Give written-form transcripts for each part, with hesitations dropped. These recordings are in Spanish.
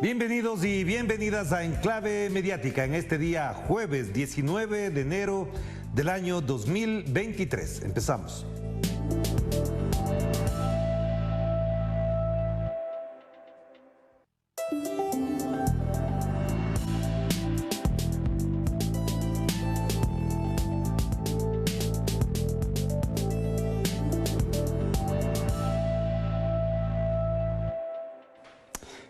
Bienvenidos y bienvenidas a Enclave Mediática en este día jueves 19 de enero del año 2023. Empezamos.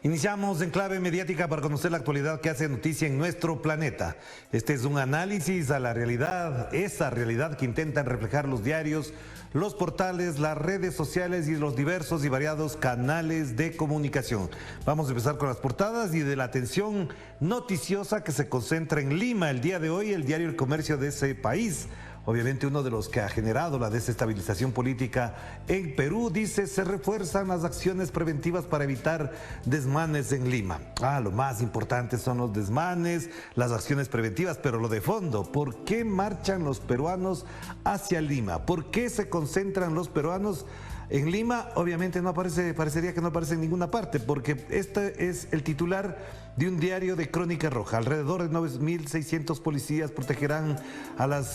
Iniciamos Enclave Mediática para conocer la actualidad que hace noticia en nuestro planeta. Este es un análisis a la realidad, esa realidad que intentan reflejar los diarios, los portales, las redes sociales y los diversos y variados canales de comunicación. Vamos a empezar con las portadas y de la atención noticiosa que se concentra en Lima el día de hoy, el diario El Comercio de ese país. Obviamente uno de los que ha generado la desestabilización política en Perú, dice, se refuerzan las acciones preventivas para evitar desmanes en Lima. Lo más importante son los desmanes, las acciones preventivas, pero lo de fondo, ¿por qué marchan los peruanos hacia Lima? ¿Por qué se concentran los peruanos en Lima? Obviamente no aparece, parecería que no aparece en ninguna parte, porque este es el titular de un diario de Crónica Roja. Alrededor de 9.600 policías protegerán a los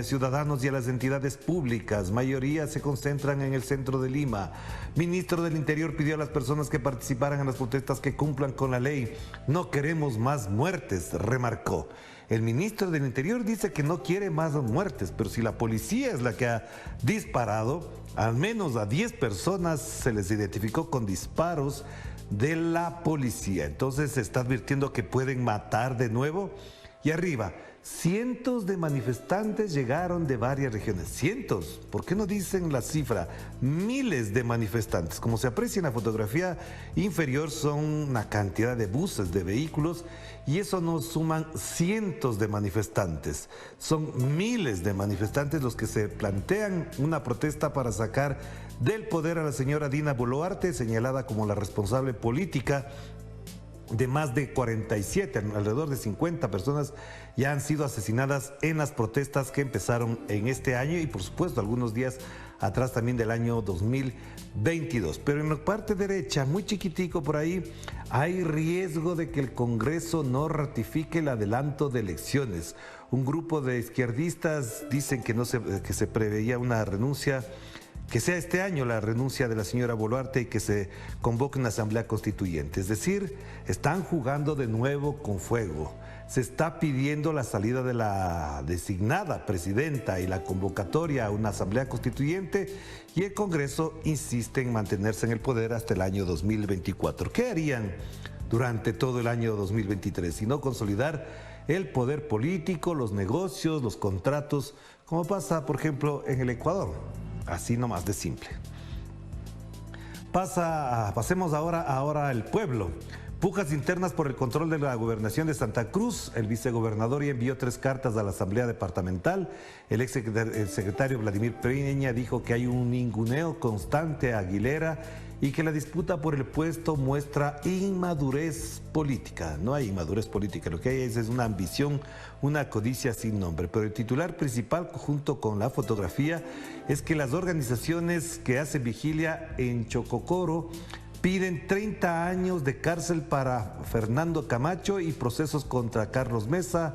ciudadanos y a las entidades públicas. Mayoría se concentran en el centro de Lima. Ministro del Interior pidió a las personas que participaran en las protestas que cumplan con la ley. No queremos más muertes, remarcó. El ministro del Interior dice que no quiere más muertes, pero si la policía es la que ha disparado, al menos a 10 personas se les identificó con disparos de la policía. Entonces se está advirtiendo que pueden matar de nuevo. Y arriba, cientos de manifestantes llegaron de varias regiones. Cientos, ¿por qué no dicen la cifra? Miles de manifestantes. Como se aprecia en la fotografía inferior, son una cantidad de buses, de vehículos, y eso nos suman cientos de manifestantes. Son miles de manifestantes los que se plantean una protesta para sacar del poder a la señora Dina Boluarte, señalada como la responsable política de más de 47, alrededor de 50 personas ya han sido asesinadas en las protestas que empezaron en este año y por supuesto algunos días atrás también del año 2022. Pero en la parte derecha, muy chiquitico por ahí, hay riesgo de que el Congreso no ratifique el adelanto de elecciones. Un grupo de izquierdistas dicen que se preveía una renuncia, que sea este año la renuncia de la señora Boluarte y que se convoque una asamblea constituyente. Es decir, están jugando de nuevo con fuego. Se está pidiendo la salida de la designada presidenta y la convocatoria a una asamblea constituyente y el Congreso insiste en mantenerse en el poder hasta el año 2024. ¿Qué harían durante todo el año 2023? Si no consolidar el poder político, los negocios, los contratos, como pasa, por ejemplo, en el Ecuador. Así nomás de simple. Pasemos ahora al pueblo. Pujas internas por el control de la gobernación de Santa Cruz. El vicegobernador ya envió 3 cartas a la Asamblea Departamental. El secretario Vladimir Peña dijo que hay un ninguneo constante a Aguilera y que la disputa por el puesto muestra inmadurez política. No hay inmadurez política, lo que hay es una ambición, una codicia sin nombre. Pero el titular principal, junto con la fotografía, es que las organizaciones que hacen vigilia en Chococoro piden 30 años de cárcel para Fernando Camacho y procesos contra Carlos Mesa,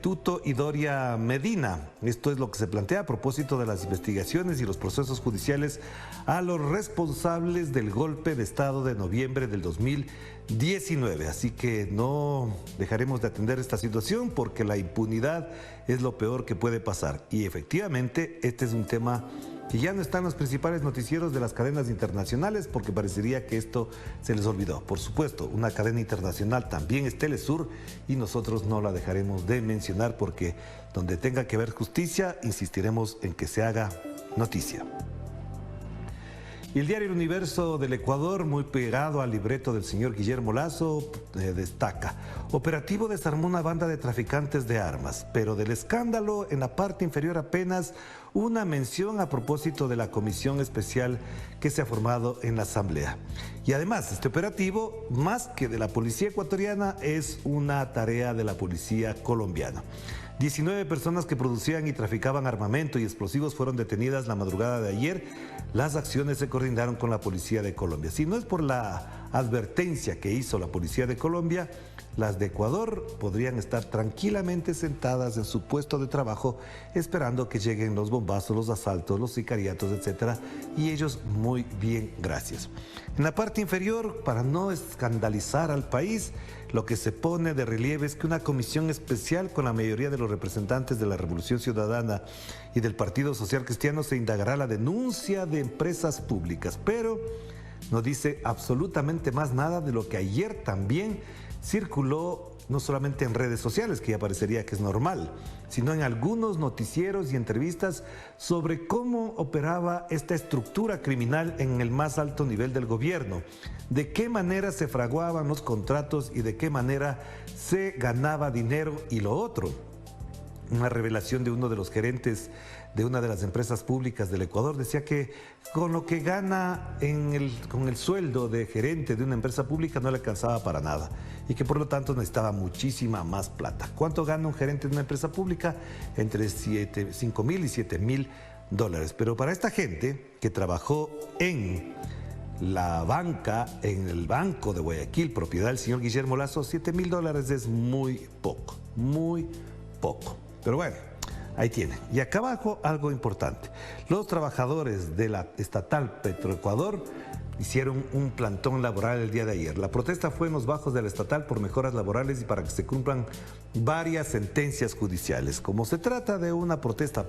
Tuto y Doria Medina. Esto es lo que se plantea a propósito de las investigaciones y los procesos judiciales a los responsables del golpe de Estado de noviembre del 2019. Así que no dejaremos de atender esta situación porque la impunidad es lo peor que puede pasar. Y efectivamente este es un tema que ya no están los principales noticieros de las cadenas internacionales porque parecería que esto se les olvidó. Por supuesto, una cadena internacional también es Telesur y nosotros no la dejaremos de mencionar porque donde tenga que haber justicia, insistiremos en que se haga noticia. Y el diario El Universo del Ecuador, muy pegado al libreto del señor Guillermo Lasso, destaca: operativo desarmó una banda de traficantes de armas, pero del escándalo en la parte inferior apenas una mención a propósito de la comisión especial que se ha formado en la Asamblea. Y además, este operativo, más que de la policía ecuatoriana, es una tarea de la policía colombiana. 19 personas que producían y traficaban armamento y explosivos fueron detenidas la madrugada de ayer. Las acciones se coordinaron con la Policía de Colombia. Si no es por la advertencia que hizo la Policía de Colombia, las de Ecuador podrían estar tranquilamente sentadas en su puesto de trabajo esperando que lleguen los bombazos, los asaltos, los sicariatos, etc. Y ellos muy bien, gracias. En la parte inferior, para no escandalizar al país, lo que se pone de relieve es que una comisión especial con la mayoría de los representantes de la Revolución Ciudadana y del Partido Social Cristiano se indagará la denuncia de empresas públicas, pero no dice absolutamente más nada de lo que ayer también circuló no solamente en redes sociales, que ya parecería que es normal, sino en algunos noticieros y entrevistas sobre cómo operaba esta estructura criminal en el más alto nivel del gobierno, de qué manera se fraguaban los contratos y de qué manera se ganaba dinero. Y lo otro, una revelación de uno de los gerentes de una de las empresas públicas del Ecuador, decía que con lo que gana con el sueldo de gerente de una empresa pública no le alcanzaba para nada y que por lo tanto necesitaba muchísima más plata. ¿Cuánto gana un gerente de una empresa pública? Entre 5.000 y 7.000 dólares. Pero para esta gente que trabajó en la banca, en el Banco de Guayaquil, propiedad del señor Guillermo Lazo, 7.000 dólares es muy poco, muy poco. Pero bueno, ahí tienen. Y acá abajo algo importante. Los trabajadores de la estatal Petroecuador hicieron un plantón laboral el día de ayer. La protesta fue en los bajos de la estatal por mejoras laborales y para que se cumplan varias sentencias judiciales. Como se trata de una protesta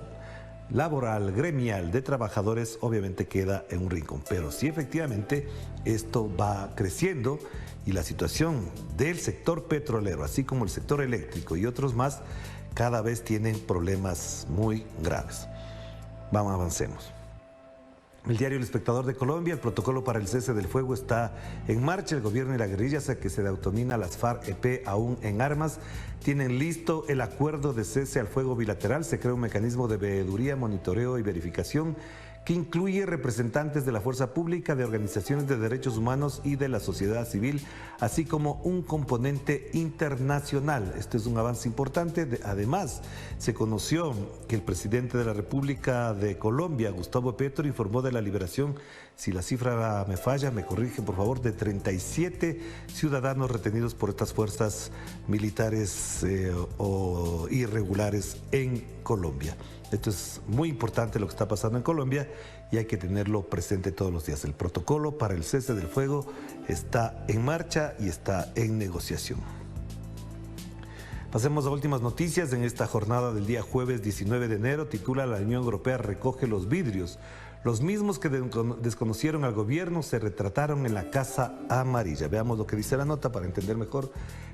laboral, gremial, de trabajadores, obviamente queda en un rincón. Pero sí, efectivamente, esto va creciendo y la situación del sector petrolero, así como el sector eléctrico y otros más, cada vez tienen problemas muy graves. Vamos, avancemos. El diario El Espectador de Colombia: el protocolo para el cese del fuego está en marcha. El gobierno y la guerrilla, que se autodenomina las FARC-EP aún en armas, tienen listo el acuerdo de cese al fuego bilateral. Se crea un mecanismo de veeduría, monitoreo y verificación que incluye representantes de la fuerza pública, de organizaciones de derechos humanos y de la sociedad civil, así como un componente internacional. Este es un avance importante. Además, se conoció que el presidente de la República de Colombia, Gustavo Petro, informó de la liberación, si la cifra me falla, me corrige por favor, de 37 ciudadanos retenidos por estas fuerzas militares o irregulares en Colombia. Esto es muy importante lo que está pasando en Colombia y hay que tenerlo presente todos los días. El protocolo para el cese del fuego está en marcha y está en negociación. Pasemos a últimas noticias. En esta jornada del día jueves 19 de enero, titula: la Unión Europea recoge los vidrios. Los mismos que desconocieron al gobierno se retrataron en la Casa Amarilla. Veamos lo que dice la nota para entender mejor.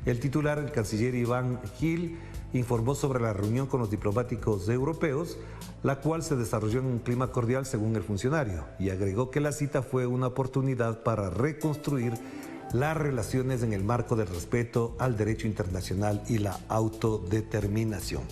El titular, el canciller Iván Gil, informó sobre la reunión con los diplomáticos europeos, la cual se desarrolló en un clima cordial según el funcionario, y agregó que la cita fue una oportunidad para reconstruir las relaciones en el marco del respeto al derecho internacional y la autodeterminación.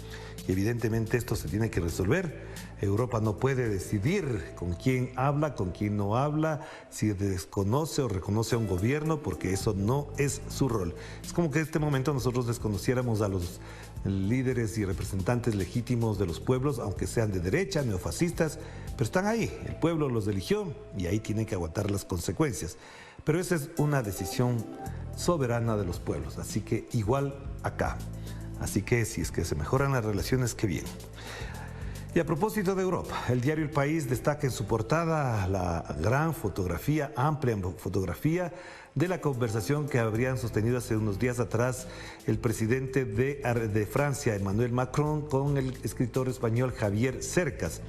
Y evidentemente esto se tiene que resolver. Europa no puede decidir con quién habla, con quién no habla, si desconoce o reconoce a un gobierno, porque eso no es su rol. Es como que en este momento nosotros desconociéramos a los líderes y representantes legítimos de los pueblos, aunque sean de derecha, neofascistas, pero están ahí, el pueblo los eligió y ahí tienen que aguantar las consecuencias. Pero esa es una decisión soberana de los pueblos, así que igual acá. Así que si es que se mejoran las relaciones, qué bien. Y a propósito de Europa, el diario El País destaca en su portada la gran fotografía, amplia fotografía de la conversación que habrían sostenido hace unos días atrás el presidente de Francia, Emmanuel Macron, con el escritor español Javier Cercas.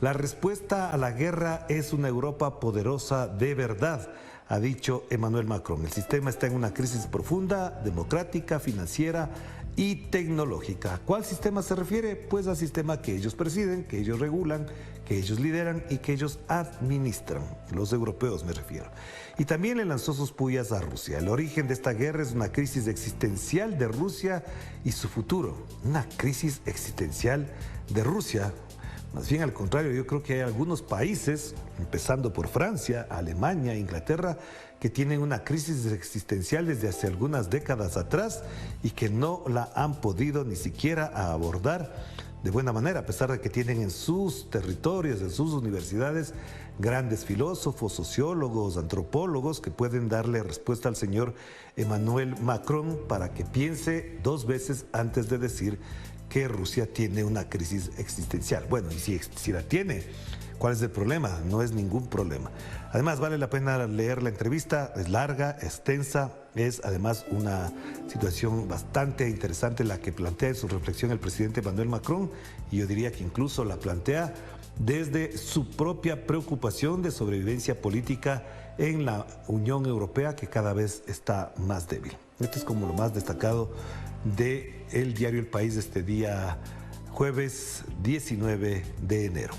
La respuesta a la guerra es una Europa poderosa de verdad, ha dicho Emmanuel Macron. El sistema está en una crisis profunda, democrática, financiera y tecnológica. ¿A cuál sistema se refiere? Pues al sistema que ellos presiden, que ellos regulan, que ellos lideran y que ellos administran. Los europeos me refiero. Y también le lanzó sus pullas a Rusia. El origen de esta guerra es una crisis existencial de Rusia y su futuro. Una crisis existencial de Rusia. Más bien al contrario, yo creo que hay algunos países, empezando por Francia, Alemania, Inglaterra, que tienen una crisis existencial desde hace algunas décadas atrás y que no la han podido ni siquiera abordar de buena manera, a pesar de que tienen en sus territorios, en sus universidades, grandes filósofos, sociólogos, antropólogos que pueden darle respuesta al señor Emmanuel Macron para que piense dos veces antes de decir que Rusia tiene una crisis existencial. Bueno, y si la tiene, ¿cuál es el problema? No es ningún problema. Además, vale la pena leer la entrevista, es larga, extensa, es además una situación bastante interesante la que plantea en su reflexión el presidente Emmanuel Macron, y yo diría que incluso la plantea desde su propia preocupación de sobrevivencia política en la Unión Europea, que cada vez está más débil. Esto es como lo más destacado del diario El País de este día jueves 19 de enero.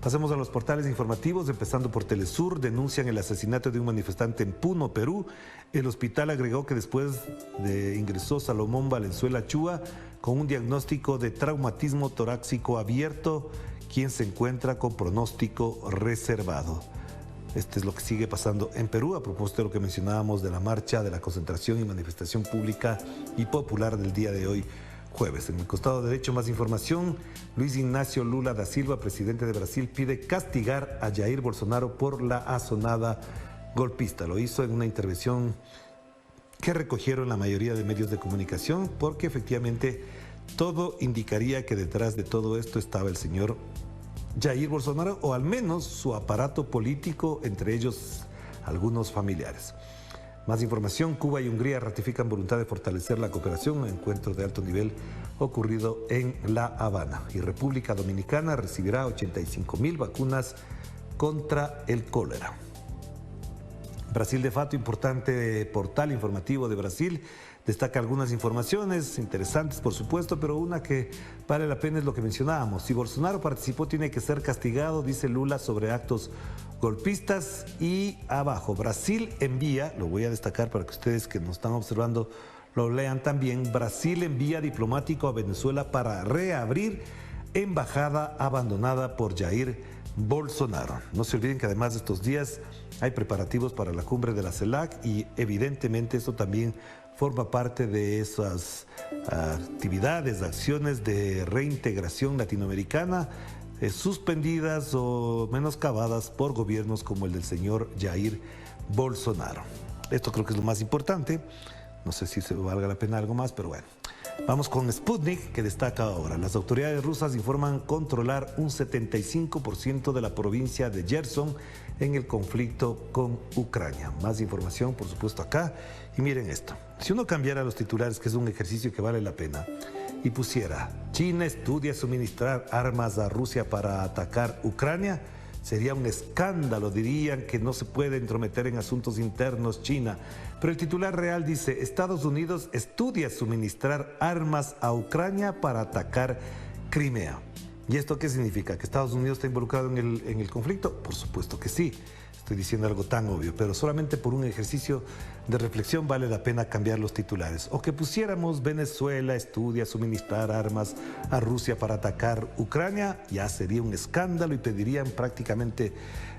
Pasemos a los portales informativos, empezando por Telesur. Denuncian el asesinato de un manifestante en Puno, Perú. El hospital agregó que después ingresó Salomón Valenzuela Chúa con un diagnóstico de traumatismo torácico abierto, quien se encuentra con pronóstico reservado. Este es lo que sigue pasando en Perú, a propósito de lo que mencionábamos de la marcha, de la concentración y manifestación pública y popular del día de hoy, jueves. En el costado derecho, más información. Luis Ignacio Lula da Silva, presidente de Brasil, pide castigar a Jair Bolsonaro por la asonada golpista. Lo hizo en una intervención que recogieron la mayoría de medios de comunicación, porque efectivamente todo indicaría que detrás de todo esto estaba el señor Jair Bolsonaro, o al menos su aparato político, entre ellos algunos familiares. Más información. Cuba y Hungría ratifican voluntad de fortalecer la cooperación en un encuentro de alto nivel ocurrido en La Habana. Y República Dominicana recibirá 85,000 vacunas contra el cólera. Brasil de Fato, importante portal informativo de Brasil, destaca algunas informaciones interesantes, por supuesto, pero una que vale la pena es lo que mencionábamos. Si Bolsonaro participó, tiene que ser castigado, dice Lula, sobre actos golpistas. Y abajo, Brasil envía, lo voy a destacar para que ustedes que nos están observando lo lean también, Brasil envía diplomático a Venezuela para reabrir embajada abandonada por Jair Bolsonaro. No se olviden que además de estos días hay preparativos para la cumbre de la CELAC, y evidentemente esto también forma parte de esas actividades, acciones de reintegración latinoamericana suspendidas o menoscabadas por gobiernos como el del señor Jair Bolsonaro. Esto creo que es lo más importante. No sé si se valga la pena algo más, pero bueno. Vamos con Sputnik, que destaca ahora. Las autoridades rusas informan controlar un 75% de la provincia de Gerson en el conflicto con Ucrania. Más información, por supuesto, acá. Y miren esto. Si uno cambiara los titulares, que es un ejercicio que vale la pena, y pusiera: China estudia suministrar armas a Rusia para atacar Ucrania, sería un escándalo. Dirían que no se puede entrometer en asuntos internos China. Pero el titular real dice: Estados Unidos estudia suministrar armas a Ucrania para atacar Crimea. ¿Y esto qué significa? ¿Que Estados Unidos está involucrado en el conflicto? Por supuesto que sí. Estoy diciendo algo tan obvio, pero solamente por un ejercicio de reflexión vale la pena cambiar los titulares. O que pusiéramos: Venezuela estudia suministrar armas a Rusia para atacar Ucrania, ya sería un escándalo y pedirían prácticamente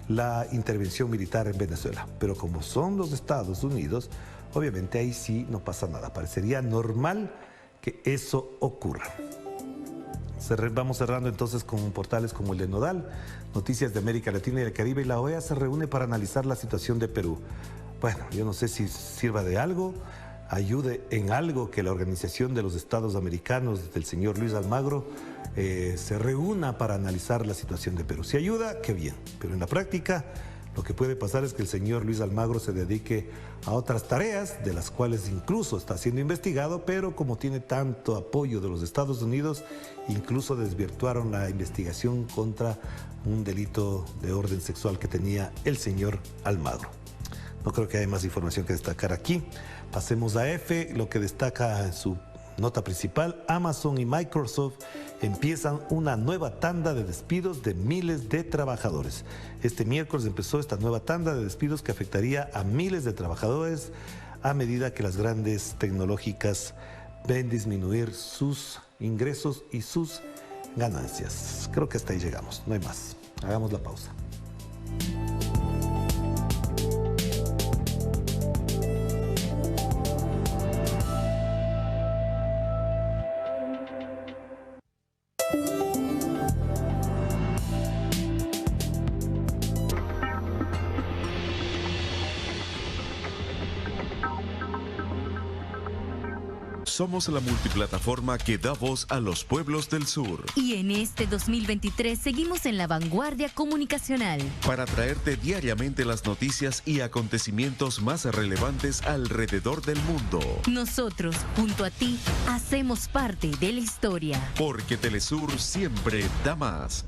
la intervención militar en Venezuela. Pero como son los Estados Unidos, obviamente ahí sí no pasa nada. Parecería normal que eso ocurra. Vamos cerrando entonces con portales como el de Nodal, Noticias de América Latina y el Caribe. Y la OEA se reúne para analizar la situación de Perú. Bueno, yo no sé si sirva de algo, ayude en algo que la Organización de los Estados Americanos del señor Luis Almagro se reúna para analizar la situación de Perú. Si ayuda, qué bien, pero en la práctica lo que puede pasar es que el señor Luis Almagro se dedique a otras tareas, de las cuales incluso está siendo investigado, pero como tiene tanto apoyo de los Estados Unidos, incluso desvirtuaron la investigación contra un delito de orden sexual que tenía el señor Almagro. No creo que haya más información que destacar aquí. Pasemos a F, lo que destaca en su nota principal: Amazon y Microsoft empiezan una nueva tanda de despidos de miles de trabajadores. Este miércoles empezó esta nueva tanda de despidos que afectaría a miles de trabajadores a medida que las grandes tecnológicas ven disminuir sus ingresos y sus ganancias. Creo que hasta ahí llegamos, no hay más. Hagamos la pausa. somos la multiplataforma que da voz a los pueblos del sur. Y en este 2023 seguimos en la vanguardia comunicacional. Para traerte diariamente las noticias y acontecimientos más relevantes alrededor del mundo. Nosotros, junto a ti, hacemos parte de la historia. Porque Telesur siempre da más.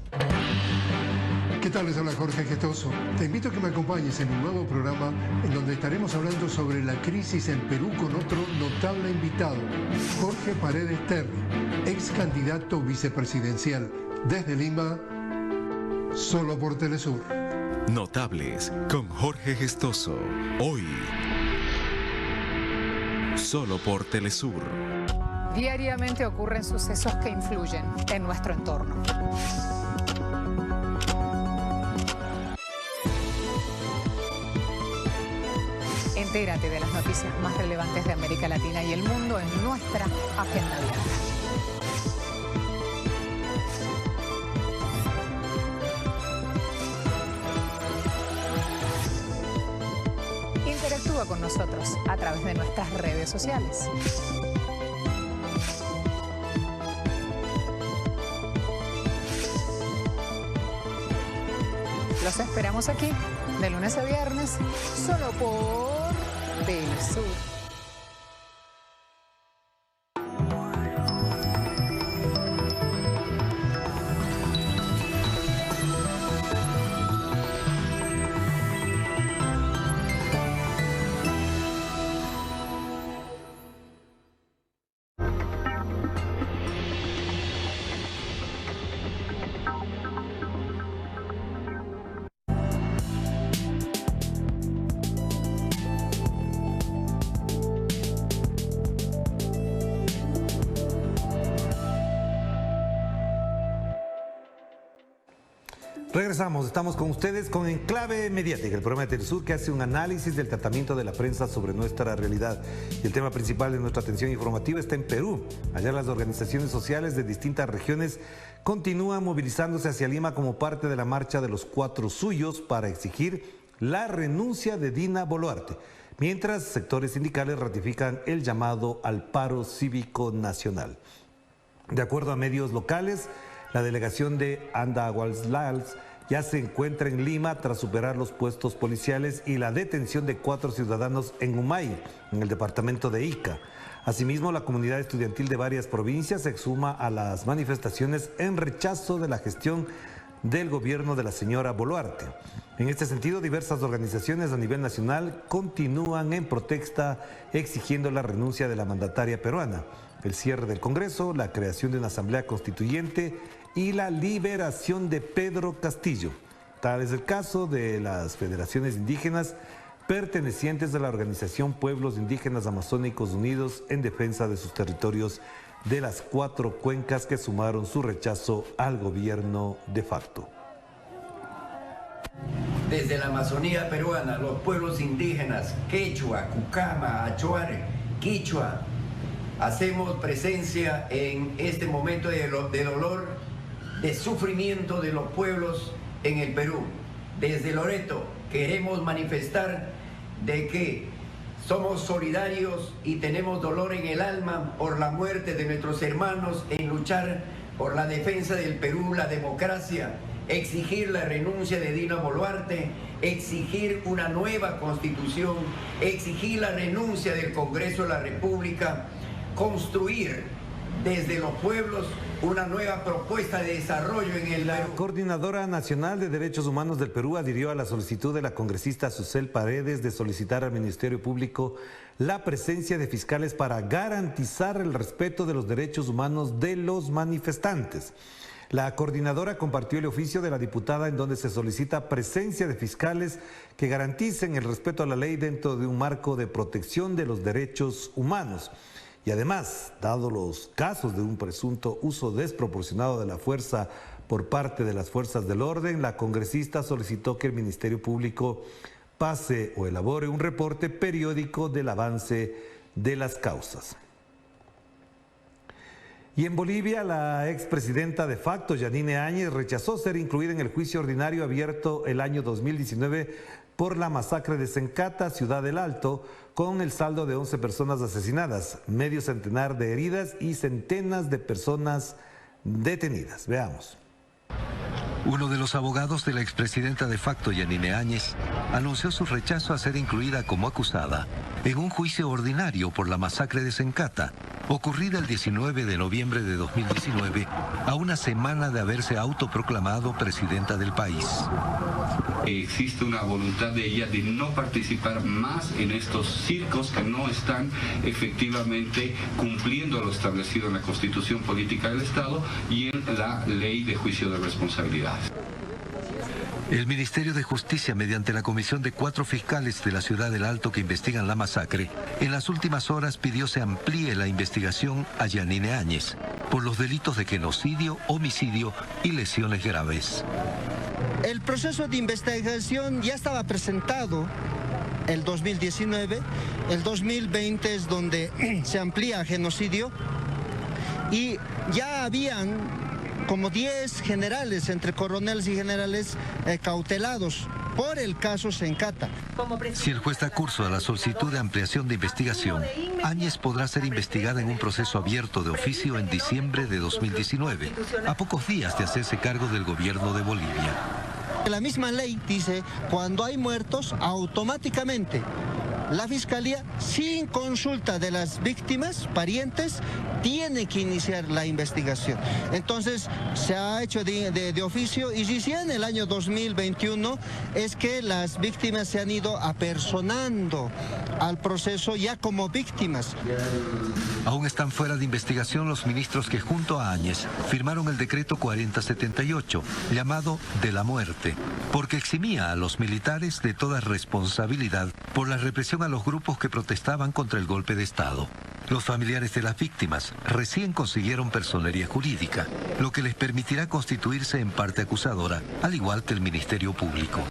¿Qué tal? Les habla Jorge Gestoso. Te invito a que me acompañes en un nuevo programa en donde estaremos hablando sobre la crisis en Perú con otro notable invitado, Jorge Paredes Terry, ex candidato vicepresidencial desde Lima, solo por Telesur. Notables con Jorge Gestoso. Hoy, solo por Telesur. Diariamente ocurren sucesos que influyen en nuestro entorno. Entérate de las noticias más relevantes de América Latina y el mundo en nuestra agenda diaria. Interactúa con nosotros a través de nuestras redes sociales. Los esperamos aquí, de lunes a viernes, solo por Telesur. Regresamos, estamos con ustedes con Enclave Mediática, el programa de Telesur que hace un análisis del tratamiento de la prensa sobre nuestra realidad. Y el tema principal de nuestra atención informativa está en Perú. Allá las organizaciones sociales de distintas regiones continúan movilizándose hacia Lima como parte de la marcha de los 4 suyos para exigir la renuncia de Dina Boluarte, mientras sectores sindicales ratifican el llamado al paro cívico nacional. De acuerdo a medios locales, la delegación de Andahuaylas ya se encuentra en Lima tras superar los puestos policiales y la detención de 4 ciudadanos en Humay, en el departamento de Ica. Asimismo, la comunidad estudiantil de varias provincias se suma a las manifestaciones en rechazo de la gestión del gobierno de la señora Boluarte. En este sentido, diversas organizaciones a nivel nacional continúan en protesta exigiendo la renuncia de la mandataria peruana, el cierre del Congreso, la creación de una asamblea constituyente y la liberación de Pedro Castillo. Tal es el caso de las federaciones indígenas pertenecientes a la organización Pueblos Indígenas Amazónicos Unidos en defensa de sus territorios de las 4 cuencas que sumaron su rechazo al gobierno de facto. Desde la Amazonía peruana, los pueblos indígenas Quechua, Cucama, Achuar, Quichua, hacemos presencia en este momento de dolor, de sufrimiento de los pueblos en el Perú. Desde Loreto queremos manifestar de que somos solidarios y tenemos dolor en el alma por la muerte de nuestros hermanos en luchar por la defensa del Perú, la democracia, exigir la renuncia de Dina Boluarte, exigir una nueva constitución, exigir la renuncia del Congreso de la República, construir desde los pueblos una nueva propuesta de desarrollo en el Perú. La Coordinadora Nacional de Derechos Humanos del Perú adhirió a la solicitud de la congresista Susel Paredes de solicitar al Ministerio Público la presencia de fiscales para garantizar el respeto de los derechos humanos de los manifestantes. La coordinadora compartió el oficio de la diputada en donde se solicita presencia de fiscales que garanticen el respeto a la ley dentro de un marco de protección de los derechos humanos. Y además, dado los casos de un presunto uso desproporcionado de la fuerza por parte de las fuerzas del orden, la congresista solicitó que el Ministerio Público pase o elabore un reporte periódico del avance de las causas. Y en Bolivia, la expresidenta de facto, Yanine Áñez, rechazó ser incluida en el juicio ordinario abierto el año 2019 por la masacre de Sencata, Ciudad del Alto, con el saldo de 11 personas asesinadas, medio centenar de heridas y centenas de personas detenidas. Veamos. Uno de los abogados de la expresidenta de facto, Yanine Áñez, anunció su rechazo a ser incluida como acusada en un juicio ordinario por la masacre de Sencata, ocurrida el 19 de noviembre de 2019, a una semana de haberse autoproclamado presidenta del país. Existe una voluntad de ella de no participar más en estos circos que no están efectivamente cumpliendo lo establecido en la Constitución Política del Estado y en la Ley de Juicio de Responsabilidades. El Ministerio de Justicia, mediante la comisión de 4 fiscales de la Ciudad del Alto que investigan la masacre, en las últimas horas pidió se amplíe la investigación a Yanine Áñez por los delitos de genocidio, homicidio y lesiones graves. El proceso de investigación ya estaba presentado el 2019, el 2020 es donde se amplía a genocidio y ya habían como 10 generales, entre coroneles y generales, cautelados por el caso Sencata. Si el juez da curso a la solicitud de ampliación de investigación, Áñez podrá ser investigada en un proceso abierto de oficio en diciembre de 2019, a pocos días de hacerse cargo del gobierno de Bolivia. La misma ley dice, cuando hay muertos, automáticamente la Fiscalía, sin consulta de las víctimas, parientes, tiene que iniciar la investigación. Entonces, se ha hecho de oficio y recién en el año 2021 es que las víctimas se han ido apersonando al proceso ya como víctimas. Aún están fuera de investigación los ministros que junto a Áñez firmaron el decreto 4078, llamado de la muerte, porque eximía a los militares de toda responsabilidad por la represión a los grupos que protestaban contra el golpe de Estado. Los familiares de las víctimas recién consiguieron personería jurídica, lo que les permitirá constituirse en parte acusadora, al igual que el Ministerio Público.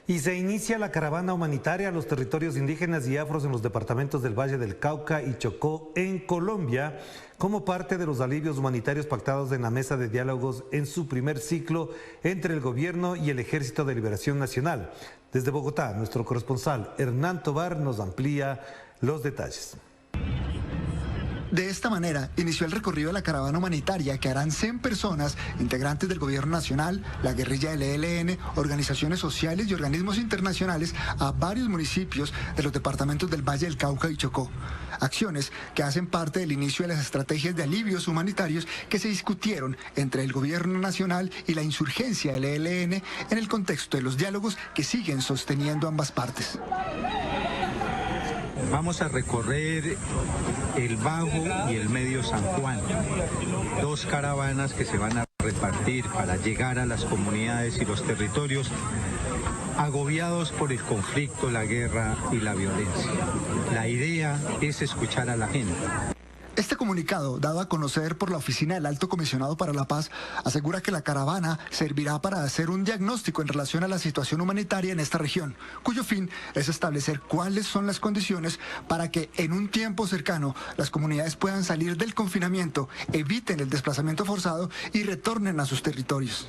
Y se inicia la caravana humanitaria a los territorios indígenas y afros en los departamentos del Valle del Cauca y Chocó en Colombia, como parte de los alivios humanitarios pactados en la mesa de diálogos en su primer ciclo entre el gobierno y el Ejército de Liberación Nacional. Desde Bogotá, nuestro corresponsal Hernán Tobar nos amplía los detalles. De esta manera, inició el recorrido de la caravana humanitaria que harán 100 personas, integrantes del Gobierno Nacional, la guerrilla del ELN, organizaciones sociales y organismos internacionales a varios municipios de los departamentos del Valle del Cauca y Chocó. Acciones que hacen parte del inicio de las estrategias de alivios humanitarios que se discutieron entre el Gobierno Nacional y la insurgencia del ELN en el contexto de los diálogos que siguen sosteniendo ambas partes. Vamos a recorrer el Bajo y el Medio San Juan, 2 caravanas que se van a repartir para llegar a las comunidades y los territorios agobiados por el conflicto, la guerra y la violencia. La idea es escuchar a la gente. Este comunicado, dado a conocer por la Oficina del Alto Comisionado para la Paz, asegura que la caravana servirá para hacer un diagnóstico en relación a la situación humanitaria en esta región, cuyo fin es establecer cuáles son las condiciones para que en un tiempo cercano las comunidades puedan salir del confinamiento, eviten el desplazamiento forzado y retornen a sus territorios.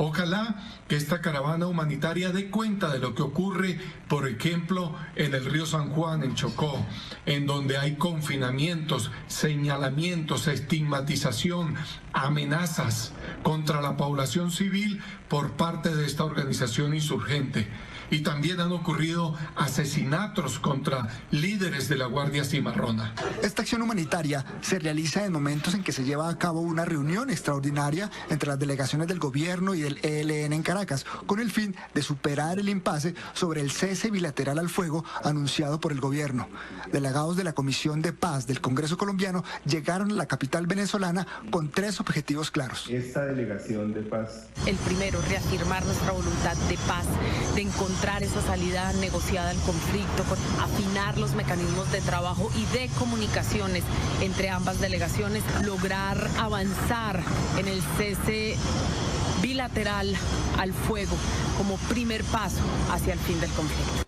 Ojalá que esta caravana humanitaria dé cuenta de lo que ocurre, por ejemplo, en el río San Juan, en Chocó, en donde hay confinamientos, señalamientos, estigmatización, amenazas contra la población civil por parte de esta organización insurgente. Y también han ocurrido asesinatos contra líderes de la Guardia Cimarrona. Esta acción humanitaria se realiza en momentos en que se lleva a cabo una reunión extraordinaria entre las delegaciones del gobierno y del ELN en Caracas, con el fin de superar el impasse sobre el cese bilateral al fuego anunciado por el gobierno. Delegados de la Comisión de Paz del Congreso colombiano llegaron a la capital venezolana con 3 objetivos claros. Esta delegación de paz. El primero, reafirmar nuestra voluntad de paz, de encontrar esa salida negociada al conflicto, afinar los mecanismos de trabajo y de comunicaciones entre ambas delegaciones, lograr avanzar en el cese bilateral al fuego como primer paso hacia el fin del conflicto.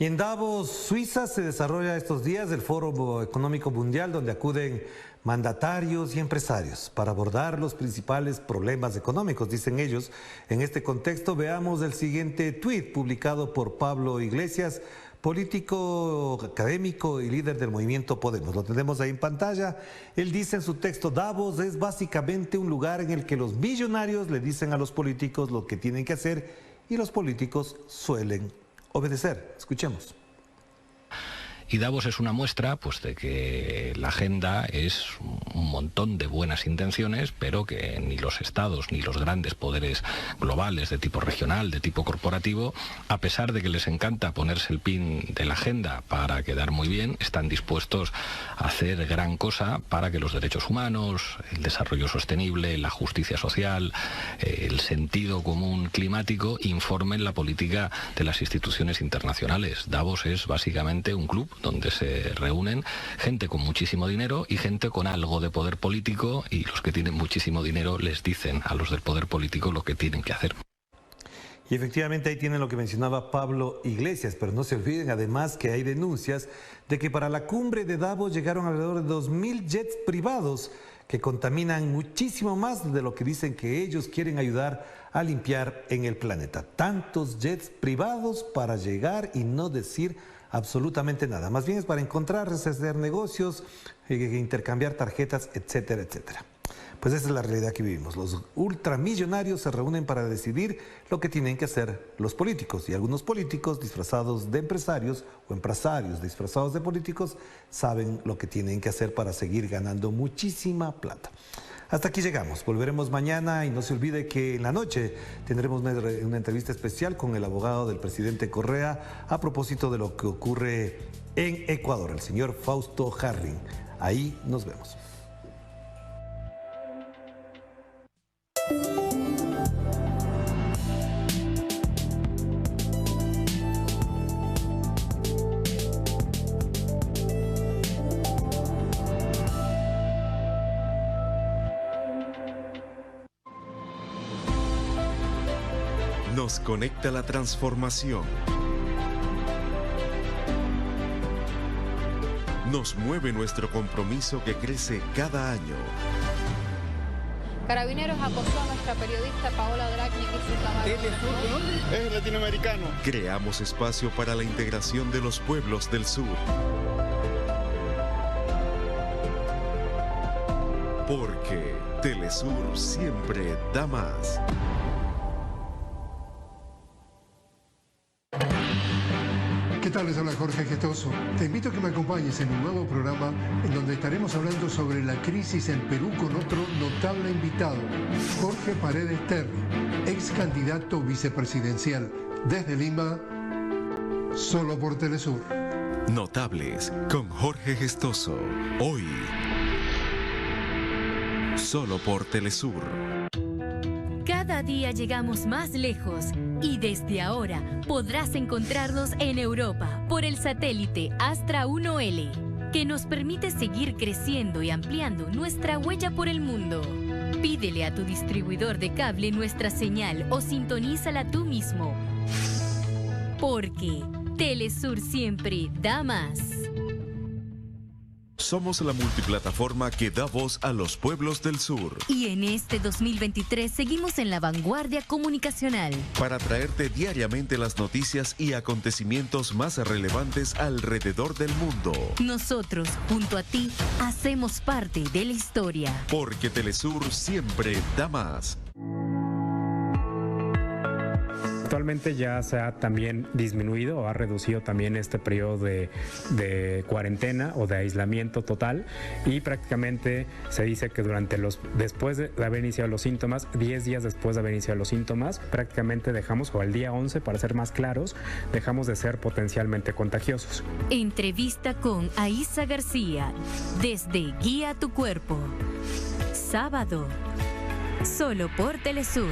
Y en Davos, Suiza, se desarrolla estos días el Foro Económico Mundial, donde acuden mandatarios y empresarios para abordar los principales problemas económicos, dicen ellos. En este contexto, veamos el siguiente tuit publicado por Pablo Iglesias, político, académico y líder del movimiento Podemos. Lo tenemos ahí en pantalla. Él dice en su texto: Davos es básicamente un lugar en el que los millonarios le dicen a los políticos lo que tienen que hacer y los políticos suelen obedecer. Escuchemos. Y Davos es una muestra, pues, de que la agenda es un montón de buenas intenciones, pero que ni los estados ni los grandes poderes globales de tipo regional, de tipo corporativo, a pesar de que les encanta ponerse el pin de la agenda para quedar muy bien, están dispuestos a hacer gran cosa para que los derechos humanos, el desarrollo sostenible, la justicia social, el sentido común climático informen la política de las instituciones internacionales. Davos es básicamente un club donde se reúnen gente con muchísimo dinero y gente con algo de poder político, y los que tienen muchísimo dinero les dicen a los del poder político lo que tienen que hacer. Y efectivamente ahí tienen lo que mencionaba Pablo Iglesias, pero no se olviden además que hay denuncias de que para la cumbre de Davos llegaron alrededor de 2.000 jets privados que contaminan muchísimo más de lo que dicen que ellos quieren ayudar a limpiar en el planeta. Tantos jets privados para llegar y no decir absolutamente nada. Más bien es para encontrarse, hacer negocios, intercambiar tarjetas, etcétera, etcétera. Pues esa es la realidad que vivimos. Los ultramillonarios se reúnen para decidir lo que tienen que hacer los políticos. Y algunos políticos disfrazados de empresarios o empresarios disfrazados de políticos saben lo que tienen que hacer para seguir ganando muchísima plata. Hasta aquí llegamos. Volveremos mañana y no se olvide que en la noche tendremos una entrevista especial con el abogado del presidente Correa a propósito de lo que ocurre en Ecuador, el señor Fausto Jarrín. Ahí nos vemos. Nos conecta la transformación. Nos mueve nuestro compromiso que crece cada año. Carabineros acosó a nuestra periodista Paola Dragni y su es latinoamericano. Creamos espacio para la integración de los pueblos del sur. Porque Telesur siempre da más. ¿Qué tal? Les habla Jorge Getoso. Te invito a que me acompañes en un nuevo programa en donde estaremos hablando sobre la crisis en Perú con otro notable invitado, Jorge Paredes Terry, ex candidato vicepresidencial desde Lima, solo por Telesur. Notables con Jorge Gestoso. Hoy, solo por Telesur. Cada día llegamos más lejos y desde ahora podrás encontrarnos en Europa por el satélite Astra 1L, que nos permite seguir creciendo y ampliando nuestra huella por el mundo. Pídele a tu distribuidor de cable nuestra señal o sintonízala tú mismo. Porque Telesur siempre da más. Somos la multiplataforma que da voz a los pueblos del sur. Y en este 2023 seguimos en la vanguardia comunicacional. Para traerte diariamente las noticias y acontecimientos más relevantes alrededor del mundo. Nosotros, junto a ti, hacemos parte de la historia. Porque Telesur siempre da más. Actualmente ya se ha también disminuido o ha reducido también este periodo de cuarentena o de aislamiento total, y prácticamente se dice que después de haber iniciado los síntomas, 10 días después de haber iniciado los síntomas, prácticamente dejamos, o al día 11 para ser más claros, dejamos de ser potencialmente contagiosos. Entrevista con Aisa García desde Guía tu Cuerpo. Sábado, solo por Telesur.